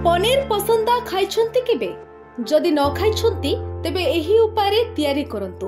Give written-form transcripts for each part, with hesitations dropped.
पनीर पसंदा खाइछन्ति केबे? जदि न खाइछन्ति तेबे एही उपाय तैयारी करंतु।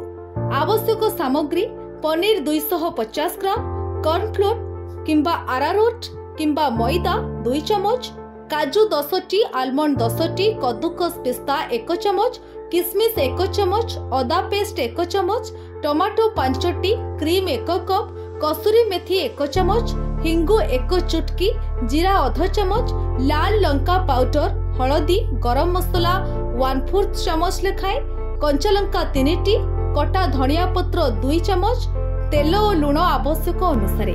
आवश्यक सामग्री पनीर 250 ग्राम, कॉर्नफ्लोर किंबा अरारोट किंबा मैदा 2 चमच, काजू 10 टी, आलमंड 10 टी, कद्दूकस पिस्ता 1 चमच, किशमिश 1 चमच, अदा पेस्ट 1 चमच, टमाटो 5 टी, क्रीम 1 कप, कसूरी मेथी 1 चमच, हिंगु 1 चुटकी, जीरा आधा चमच, लाल लंका पाउडर, हलदी, गरम मसला 1/4 चमच लेखाए, कंचा लंका 3 टी, कटा धनिया पत्र 2 चमच, तेल और लुण आवश्यक अनुसार।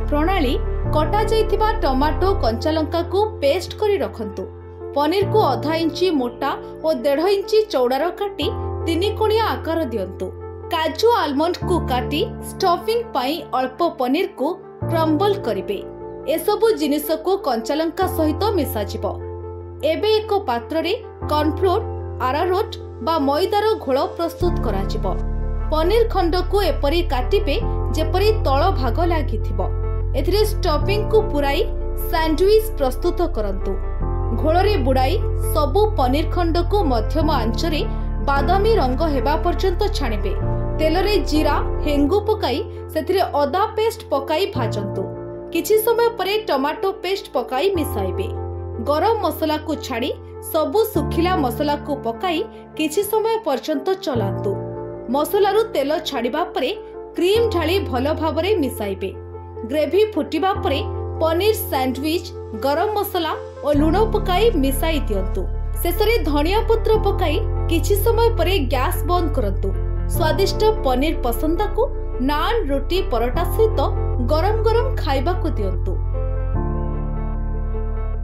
प्रणाली कटा जाइथिबा टमाटो कंचा लंका को पेस्ट करी रखंतु। पनीर को आधा इंची मोटा और 1.5 इंची चौड़ार काटी 3 कोणिया आकार दियंतु। काजू आलमंड को काटी स्टफिंग पाई अल्प पनीर को क्रम्बल करिवे। एसबु जिनिस को कंचा लंका सहित मिसा जिवो। एबे एक पात्र रे कॉर्नफ्लोर, अरारोट बा मैदार घोल प्रस्तुत करा जिवो। पनीर खंड को एपरी काटिबे जेपरी तळ भाग लागिथिबो। एथिरे स्टफिंग को पुराई सैंडविच प्रस्तुत करंतु। घोल रे बुड़ाई सबु पनीर खंड को मध्यम आंच रे बादामी रंग हेबा पर्यंत छाणिबे। तेल रे जीरा हेंगु पकाई सेथिरे अदा पेस्ट पकाई भाजंतु। किछि समय परे टमाटो पेस्ट पकाई मिसाइबे। गरम मसला को छाड़ी सबु सुखिला मसला को पकाई किछि समय पर्यंत चलांतु। मसलारू तेल छाड़िबा परे क्रीम ढाली भल भाबरे मिसाइबे। ग्रेवी फुटिबा परे पनीर सैंडविच, गरम मसला और लुण पकाई मिसाई दियंतु। शेषरे धनिया पत्र पकाई किछि समय परे गैस बंद करंतु। स्वादिष्ट पनीर पसंदा को नान, रोटी, परोटा सहित गरम गरम खाइबा को दियंतु।